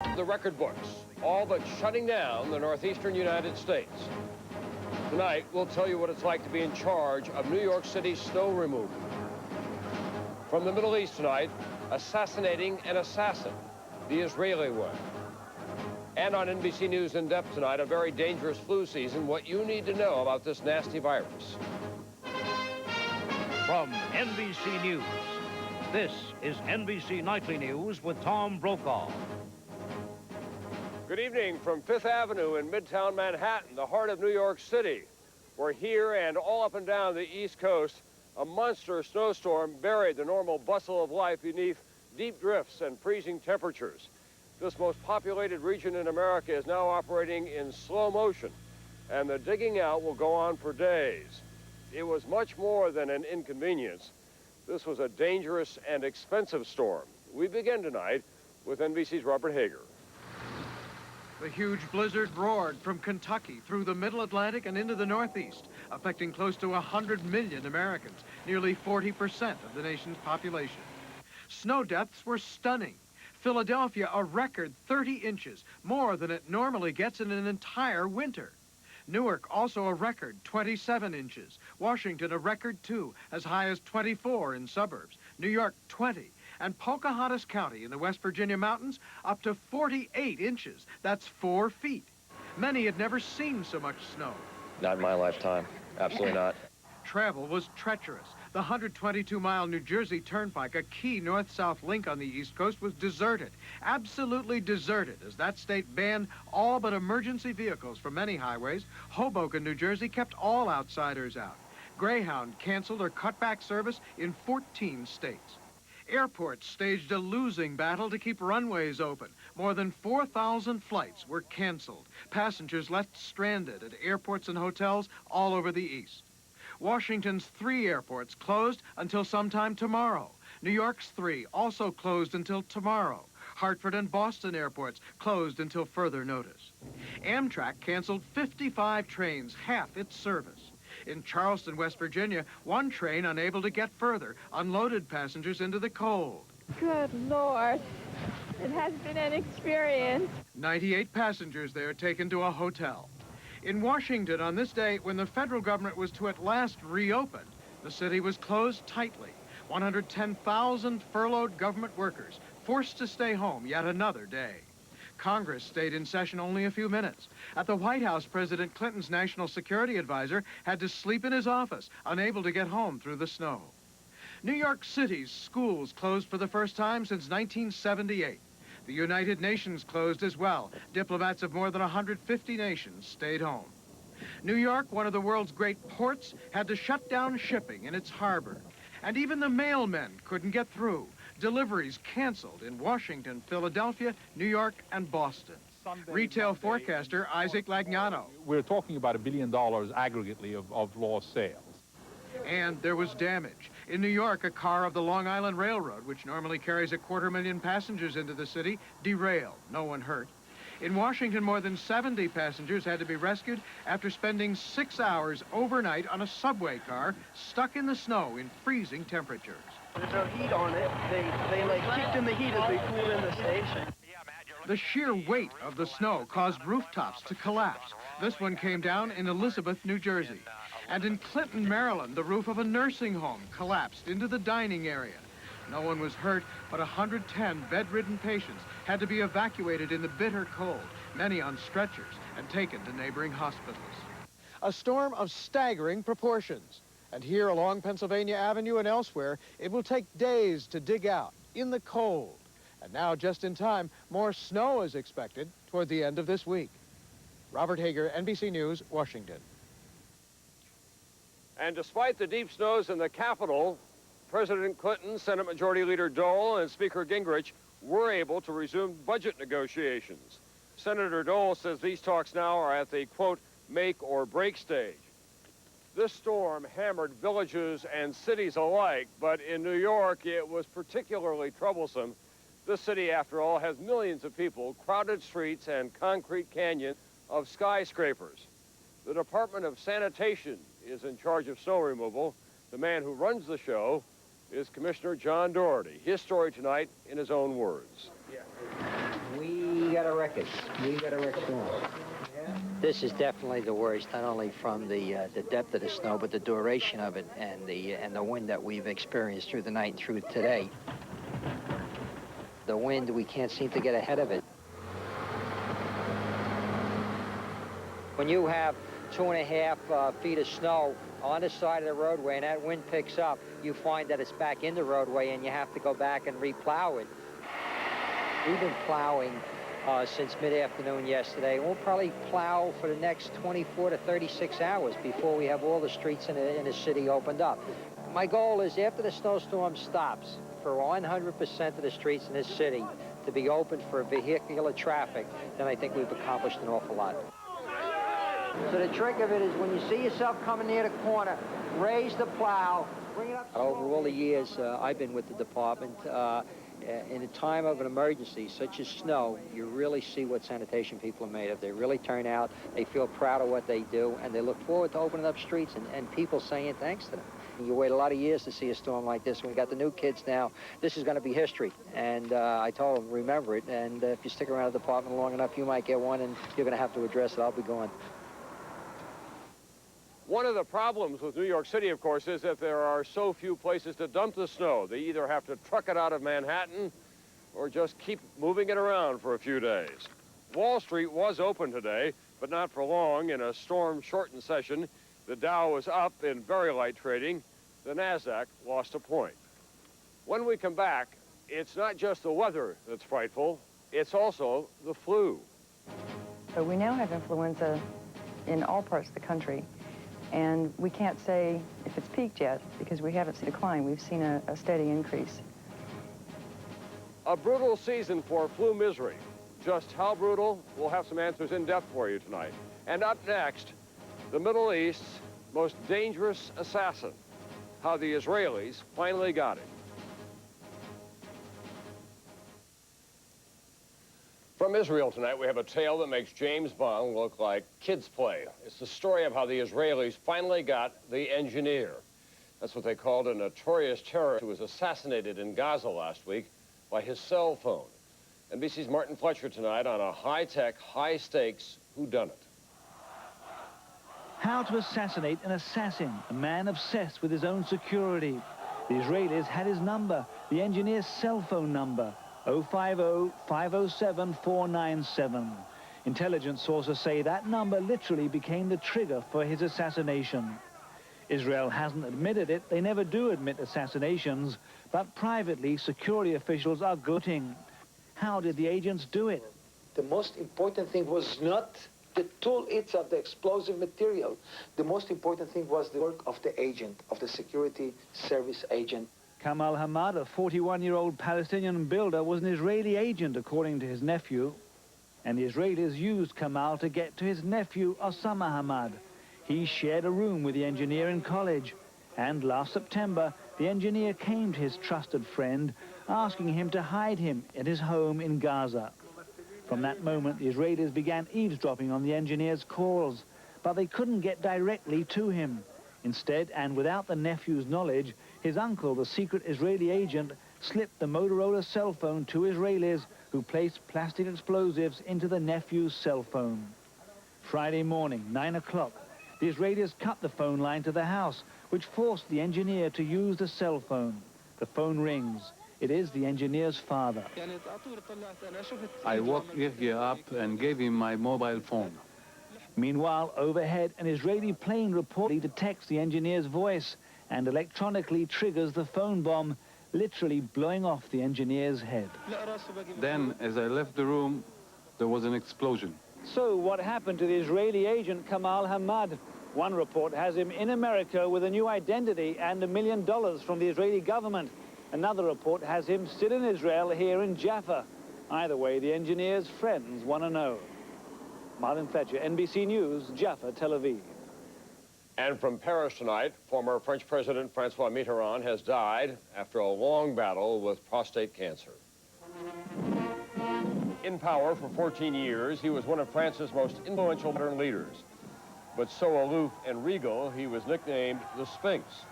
The record books, all but shutting down the northeastern United States. Tonight, we'll tell you what it's like to be in charge of New York City's snow removal. From the Middle East tonight, assassinating an assassin, the Israeli one. And on NBC News In Depth tonight, a very dangerous flu season, what you need to know about this nasty virus. From NBC News, this is NBC Nightly News with Tom Brokaw. Good evening from Fifth Avenue in Midtown Manhattan, the heart of New York City. We're here and all up and down the East Coast, a monster snowstorm buried the normal bustle of life beneath deep drifts and freezing temperatures. This most populated region in America is now operating in slow motion, and the digging out will go on for days. It was much more than an inconvenience. This was a dangerous and expensive storm. We begin tonight with NBC's Robert Hager. The huge blizzard roared from Kentucky through the middle Atlantic and into the Northeast, affecting close to 100 million Americans, nearly 40% of the nation's population. Snow depths were stunning. Philadelphia, a record 30 inches, more than it normally gets in an entire winter. Newark, also a record 27 inches. Washington, a record 2, as high as 24 in suburbs. New York, 20. And Pocahontas County in the West Virginia mountains, up to 48 inches. That's 4 feet. Many had never seen so much snow. Not in my lifetime. Absolutely not. Travel was treacherous. The 122-mile New Jersey Turnpike, a key north-south link on the East Coast, was deserted. Absolutely deserted, as that state banned all but emergency vehicles from many highways. Hoboken, New Jersey, kept all outsiders out. Greyhound canceled or cut back service in 14 states. Airports staged a losing battle to keep runways open. More than 4,000 flights were canceled. Passengers left stranded at airports and hotels all over the East. Washington's 3 airports closed until sometime tomorrow. New York's 3 also closed until tomorrow. Hartford and Boston airports closed until further notice. Amtrak canceled 55 trains, half its service. In Charleston, West Virginia, one train, unable to get further, unloaded passengers into the cold. Good Lord, it has been an experience. 98 passengers there taken to a hotel. In Washington, on this day, when the federal government was to at last reopen, the city was closed tightly. 110,000 furloughed government workers forced to stay home yet another day. Congress stayed in session only a few minutes. At the White House, President Clinton's national security advisor had to sleep in his office, unable to get home through the snow. New York City's schools closed for the first time since 1978. The United Nations closed as well. Diplomats of more than 150 nations stayed home. New York, one of the world's great ports, had to shut down shipping in its harbor. And even the mailmen couldn't get through. Deliveries canceled in Washington, Philadelphia, New York, and Boston. Retail forecaster Isaac Lagnano. We're talking about $1 billion aggregately of lost sales. And there was damage. In New York, a car of the Long Island Railroad, which normally carries 250,000 passengers into the city, derailed. No one hurt. In Washington, more than 70 passengers had to be rescued after spending 6 hours overnight on a subway car stuck in the snow in freezing temperatures. There's no heat on it. They like kicked in the heat as we flew in the station. The sheer weight of the snow caused rooftops to collapse. This one came down in Elizabeth, New Jersey. And in Clinton, Maryland, the roof of a nursing home collapsed into the dining area. No one was hurt, but 110 bedridden patients had to be evacuated in the bitter cold, many on stretchers, and taken to neighboring hospitals. A storm of staggering proportions. And here along Pennsylvania Avenue and elsewhere, it will take days to dig out in the cold. And now, just in time, more snow is expected toward the end of this week. Robert Hager, NBC News, Washington. And despite the deep snows in the Capitol, President Clinton, Senate Majority Leader Dole, and Speaker Gingrich were able to resume budget negotiations. Senator Dole says these talks now are at the, quote, make or break stage. This storm hammered villages and cities alike, but in New York, it was particularly troublesome. This city, after all, has millions of people, crowded streets, and concrete canyon of skyscrapers. The Department of Sanitation is in charge of snow removal. The man who runs the show is Commissioner John Doherty. His story tonight in his own words. We we got a record. We got a record storm. This is definitely the worst, not only from the depth of the snow, but the duration of it and the wind that we've experienced through the night and through today. The wind, we can't seem to get ahead of it. When you have 2.5 feet of snow on the side of the roadway and that wind picks up, you find that it's back in the roadway and you have to go back and re-plow it. We've been plowing since mid-afternoon yesterday. We'll probably plow for the next 24 to 36 hours before we have all the streets in the city opened up. My goal is after the snowstorm stops, for 100% of the streets in this city to be open for vehicular traffic, then I think we've accomplished an awful lot. So the trick of it is when you see yourself coming near the corner, raise the plow, bring it up. Over all the years I've been with the department, in a time of an emergency such as snow, you really see what sanitation people are made of. They really turn out, they feel proud of what they do, and they look forward to opening up streets and people saying thanks to them. You wait a lot of years to see a storm like this. We got the new kids now. This is going to be history. And I told them, remember it. And if you stick around the department long enough, you might get one, and you're going to have to address it. I'll be gone. One of the problems with New York City, of course, is that there are so few places to dump the snow. They either have to truck it out of Manhattan or just keep moving it around for a few days. Wall Street was open today, but not for long. In a storm-shortened session, the Dow was up in very light trading. The NASDAQ lost a point. When we come back, it's not just the weather that's frightful, it's also the flu. So we now have influenza in all parts of the country. And we can't say if it's peaked yet because we haven't seen a decline. We've seen a steady increase. A brutal season for flu misery. Just how brutal? We'll have some answers in depth for you tonight. And up next, the Middle East's most dangerous assassin. How the Israelis finally got him. From Israel tonight, we have a tale that makes James Bond look like kids' play. It's the story of how the Israelis finally got the engineer. That's what they called a notorious terrorist who was assassinated in Gaza last week by his cell phone. NBC's Martin Fletcher tonight on a high-tech, high-stakes whodunit. How to assassinate an assassin, a man obsessed with his own security. The Israelis had his number, the engineer's cell phone number. 050-507-497. Intelligence sources say that number literally became the trigger for his assassination. Israel hasn't admitted it. They never do admit assassinations. But privately, security officials are gloating. How did the agents do it? The most important thing was not the tool itself, the explosive material. The most important thing was the work of the agent, of the security service agent. Kamal Hamad, a 41-year-old Palestinian builder, was an Israeli agent, according to his nephew. And the Israelis used Kamal to get to his nephew, Osama Hamad. He shared a room with the engineer in college. And last September, the engineer came to his trusted friend, asking him to hide him at his home in Gaza. From that moment, the Israelis began eavesdropping on the engineer's calls. But they couldn't get directly to him. Instead, and without the nephew's knowledge, his uncle, the secret Israeli agent, slipped the Motorola cell phone to Israelis who placed plastic explosives into the nephew's cell phone. Friday morning, 9 o'clock, the Israelis cut the phone line to the house, which forced the engineer to use the cell phone. The phone rings. It is the engineer's father. I woke Yahya up and gave him my mobile phone. Meanwhile, overhead, an Israeli plane reportedly detects the engineer's voice and electronically triggers the phone bomb, literally blowing off the engineer's head. Then, as I left the room, there was an explosion. So what happened to the Israeli agent Kamal Hamad? One report has him in America with a new identity and $1 million from the Israeli government. Another report has him still in Israel here in Jaffa. Either way, the engineer's friends want to know. Martin Fletcher, NBC News, Jaffa, Tel Aviv. And from Paris tonight, former French President Francois Mitterrand has died after a long battle with prostate cancer. In power for 14 years, he was one of France's most influential modern leaders. But so aloof and regal, he was nicknamed the Sphinx.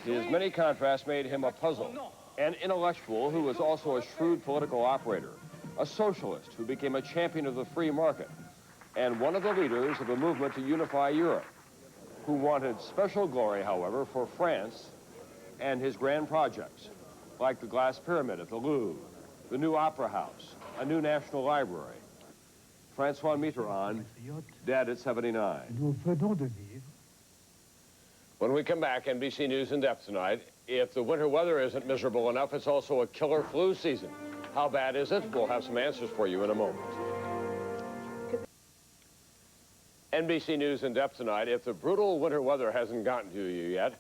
His many contrasts made him a puzzle, an intellectual who was also a shrewd political operator. a socialist who became a champion of the free market, and one of the leaders of a movement to unify Europe, who wanted special glory, however, for France and his grand projects, like the glass pyramid at the Louvre, the new opera house, a new national library. Francois Mitterrand, dead at 79. When we come back, NBC News in depth tonight. If the winter weather isn't miserable enough, it's also a killer flu season. How bad is it? We'll have some answers for you in a moment. NBC News in depth tonight. If the brutal winter weather hasn't gotten to you yet,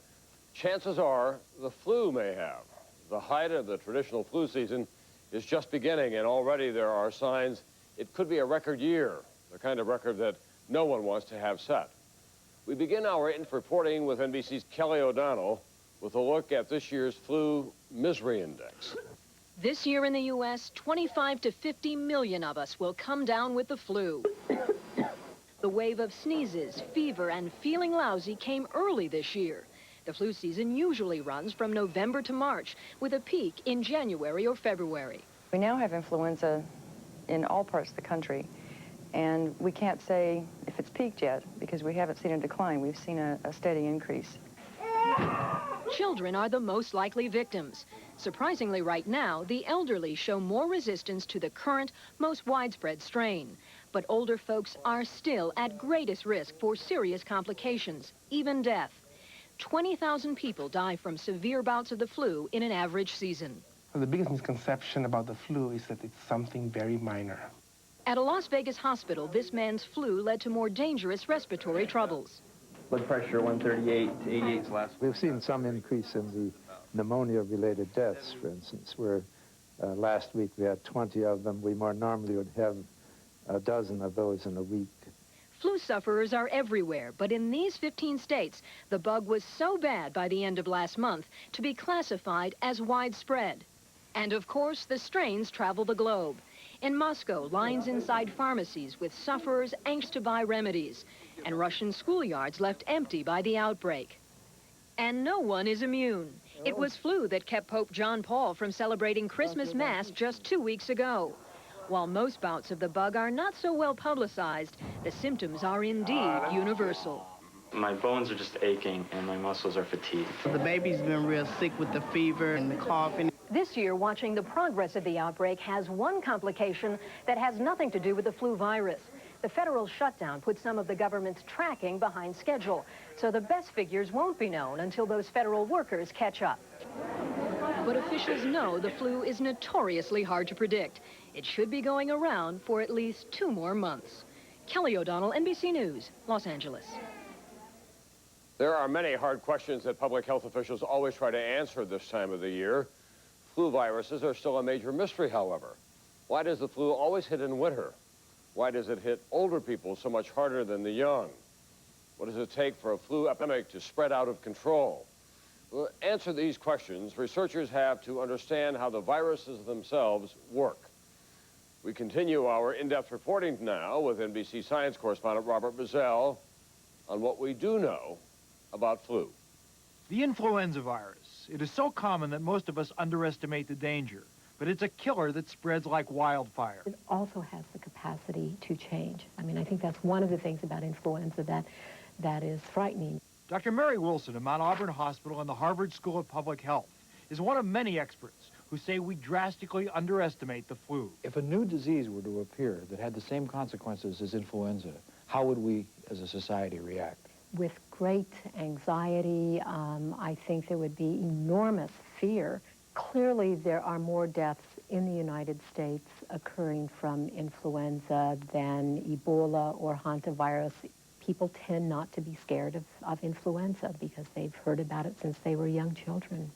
chances are the flu may have. The height of the traditional flu season is just beginning, and already there are signs it could be a record year, the kind of record that no one wants to have set. We begin our reporting with NBC's Kelly O'Donnell with a look at this year's flu misery index. This year in the U.S., 25 to 50 million of us will come down with the flu. The wave of sneezes, fever, and feeling lousy came early this year. The flu season usually runs from November to March, with a peak in January or February. We now have influenza in all parts of the country, and we can't say if it's peaked yet because we haven't seen a decline. We've seen a steady increase. Children are the most likely victims. Surprisingly, right now, the elderly show more resistance to the current, most widespread strain. But older folks are still at greatest risk for serious complications, even death. 20,000 people die from severe bouts of the flu in an average season. The biggest misconception about the flu is that it's something very minor. At a Las Vegas hospital, this man's flu led to more dangerous respiratory troubles. Blood pressure 138 to 88 last. We've seen some increase in the pneumonia-related deaths, for instance, where last week we had 20 of them. We more normally would have a dozen of those in a week. Flu sufferers are everywhere, but in these 15 states, the bug was so bad by the end of last month to be classified as widespread. And of course, the strains travel the globe. In Moscow, lines inside pharmacies with sufferers anxious to buy remedies, and Russian schoolyards left empty by the outbreak. And no one is immune. It was flu that kept Pope John Paul from celebrating Christmas Mass just 2 weeks ago. While most bouts of the bug are not so well publicized, the symptoms are indeed universal. My bones are just aching and my muscles are fatigued. The baby's been real sick with the fever and the coughing. This year, watching the progress of the outbreak has one complication that has nothing to do with the flu virus. The federal shutdown put some of the government's tracking behind schedule, so the best figures won't be known until those federal workers catch up. But officials know the flu is notoriously hard to predict. It should be going around for at least 2 more months. Kelly O'Donnell, NBC News, Los Angeles. There are many hard questions that public health officials always try to answer this time of the year. Flu viruses are still a major mystery, however. Why does the flu always hit in winter? Why does it hit older people so much harder than the young? What does it take for a flu epidemic to spread out of control? To answer these questions, researchers have to understand how the viruses themselves work. We continue our in-depth reporting now with NBC science correspondent Robert Bazell on what we do know about flu. The influenza virus. It is so common that most of us underestimate the danger, but it's a killer that spreads like wildfire. It also has the capacity to change. I mean, I think that's one of the things about influenza that is frightening. Dr. Mary Wilson of Mount Auburn Hospital and the Harvard School of Public Health is one of many experts who say we drastically underestimate the flu. If a new disease were to appear that had the same consequences as influenza, how would we as a society react? With great anxiety, I think there would be enormous fear. Clearly, there are more deaths in the United States occurring from influenza than Ebola or hantavirus. People tend not to be scared of influenza because they've heard about it since they were young children.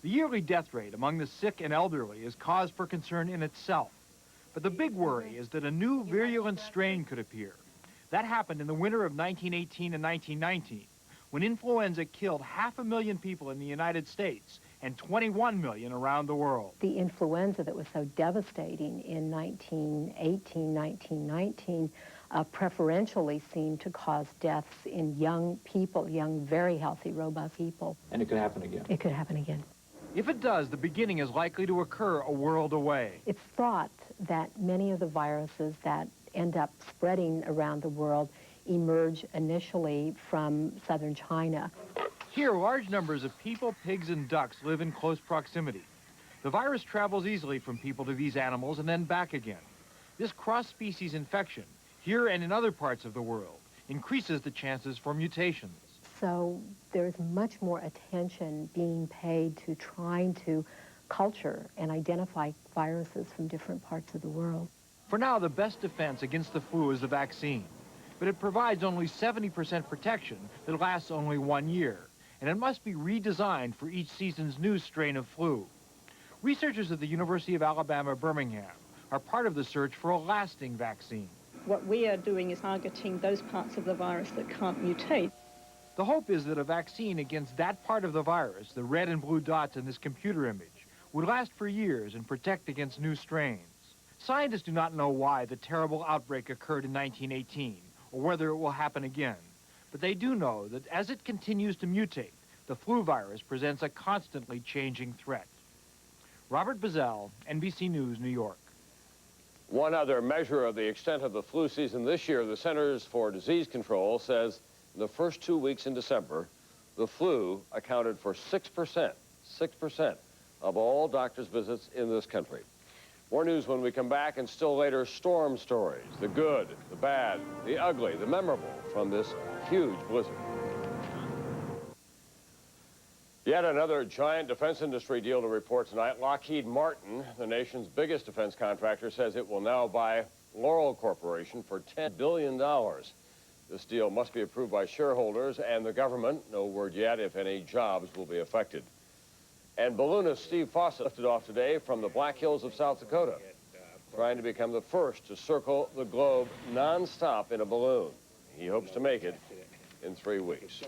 The yearly death rate among the sick and elderly is cause for concern in itself. But the big worry is that a new virulent strain could appear. That happened in the winter of 1918 and 1919, when influenza killed 500,000 people in the United States and 21 million around the world. The influenza that was so devastating in 1918, 1919, preferentially seemed to cause deaths in young people, young, very healthy, robust people. And it could happen again. It could happen again. If it does, the beginning is likely to occur a world away. It's thought that many of the viruses that end up spreading around the world emerge initially from southern China. Here, large numbers of people, pigs, and ducks live in close proximity. The virus travels easily from people to these animals and then back again. This cross-species infection, here and in other parts of the world, increases the chances for mutations. So there's much more attention being paid to trying to culture and identify viruses from different parts of the world. For now, the best defense against the flu is the vaccine, but it provides only 70% protection that lasts only 1 year, and it must be redesigned for each season's new strain of flu. Researchers at the University of Alabama, Birmingham, are part of the search for a lasting vaccine. What we are doing is targeting those parts of the virus that can't mutate. The hope is that a vaccine against that part of the virus, the red and blue dots in this computer image, would last for years and protect against new strains. Scientists do not know why the terrible outbreak occurred in 1918, or whether it will happen again. But they do know that as it continues to mutate, the flu virus presents a constantly changing threat. Robert Bazell, NBC News, New York. One other measure of the extent of the flu season this year, the Centers for Disease Control says in the first 2 weeks in December, the flu accounted for 6% of all doctors' visits in this country. More news when we come back, and still later, storm stories. The good, the bad, the ugly, the memorable from this huge blizzard. Yet another giant defense industry deal to report tonight. Lockheed Martin, the nation's biggest defense contractor, says it will now buy Laurel Corporation for $10 billion. This deal must be approved by shareholders and the government. No word yet if any jobs will be affected. And balloonist Steve Fawcett lifted off today from the Black Hills of South Dakota, trying to become the first to circle the globe non-stop in a balloon. He hopes to make it in 3 weeks.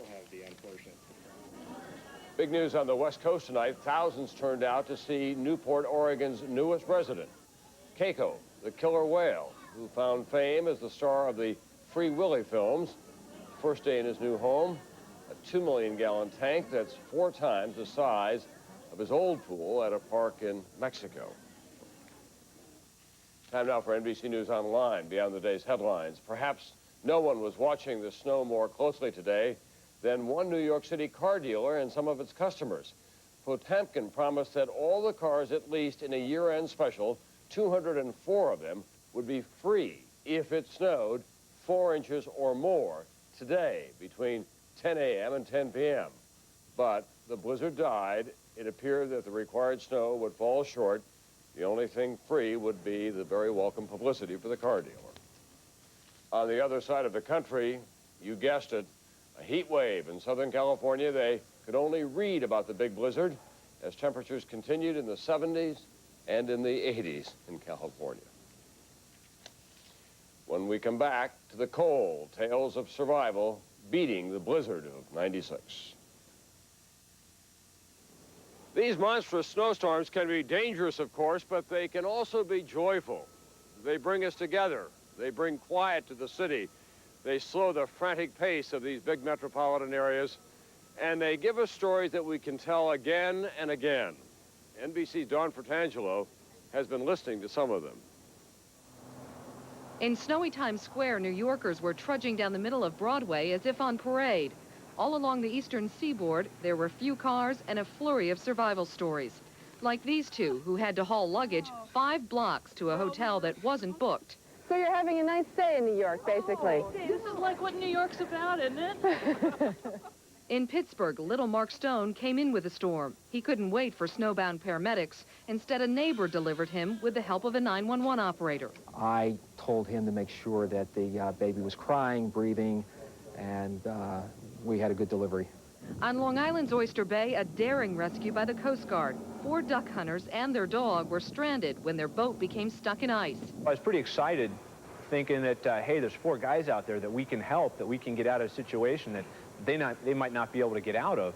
Big news on the West Coast tonight. Thousands turned out to see Newport, Oregon's newest resident, Keiko, the killer whale, who found fame as the star of the Free Willy films. First day in his new home, a 2 million-gallon tank that's 4 times the size of his old pool at a park in Mexico. Time now for NBC News Online, beyond the day's headlines. Perhaps no one was watching the snow more closely today than one New York City car dealer and some of its customers. Potemkin promised that all the cars, at least in a year-end special, 204 of them, would be free if it snowed 4 inches or more today between 10 a.m. and 10 p.m. But the blizzard died. It appeared that the required snow would fall short. The only thing free would be the very welcome publicity for the car dealer. On the other side of the country, you guessed it, a heat wave in Southern California. They could only read about the big blizzard as temperatures continued in the 70s and in the 80s in California. When we come back to the cold, tales of survival beating the blizzard of '96. These monstrous snowstorms can be dangerous, of course, but they can also be joyful. They bring us together. They bring quiet to the city. They slow the frantic pace of these big metropolitan areas, and they give us stories that we can tell again and again. NBC's Dawn Fratangelo has been listening to some of them. In snowy Times Square, New Yorkers were trudging down the middle of Broadway as if on parade. All along the eastern seaboard, there were few cars and a flurry of survival stories. Like these two, who had to haul luggage 5 blocks to a hotel that wasn't booked. So you're having a nice stay in New York, basically. This is like what New York's about, isn't it? In Pittsburgh, little Mark Stone came in with a storm. He couldn't wait for snowbound paramedics. Instead, a neighbor delivered him with the help of a 911 operator. I told him to make sure that the baby was crying, breathing, and we had a good delivery. On Long Island's Oyster Bay, a daring rescue by the Coast Guard. 4 duck hunters and their dog were stranded when their boat became stuck in ice. I was pretty excited, thinking that, hey, there's 4 guys out there that we can help, that we can get out of a situation that they might not be able to get out of.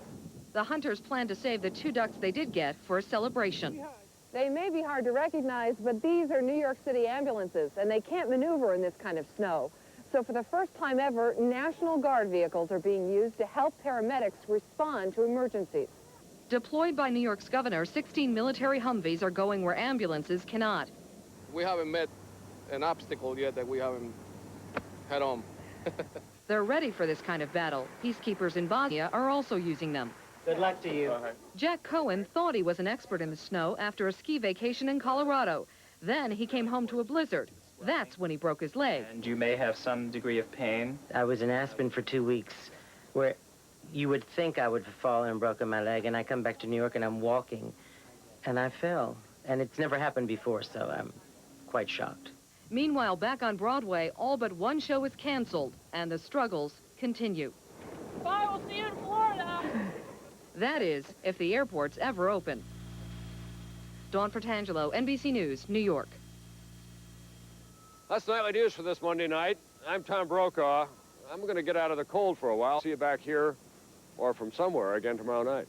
The hunters plan to save the 2 ducks they did get for a celebration. They may be hard to recognize, but these are New York City ambulances, and they can't maneuver in this kind of snow. So for the first time ever, National Guard vehicles are being used to help paramedics respond to emergencies. Deployed by New York's governor, 16 military Humvees are going where ambulances cannot. we haven't met an obstacle yet that we haven't head on. They're ready for this kind of battle. Peacekeepers in Bosnia are also using them. Good luck to you. Jack Cohen thought he was an expert in the snow after a ski vacation in Colorado. Then he came home to a blizzard. That's when he broke his leg. And you may have some degree of pain. I was in Aspen for 2 weeks, where you would think I would have fallen and broken my leg, and I come back to New York and I'm walking, and I fell. And it's never happened before, so I'm quite shocked. Meanwhile, back on Broadway, all but one show is canceled, and the struggles continue. Bye, we'll see you in Florida. That is, if the airport's ever open. Dawn Fratangelo, NBC News, New York. That's Nightly News for this Monday night. I'm Tom Brokaw. I'm going to get out of the cold for a while. See you back here or from somewhere again tomorrow night.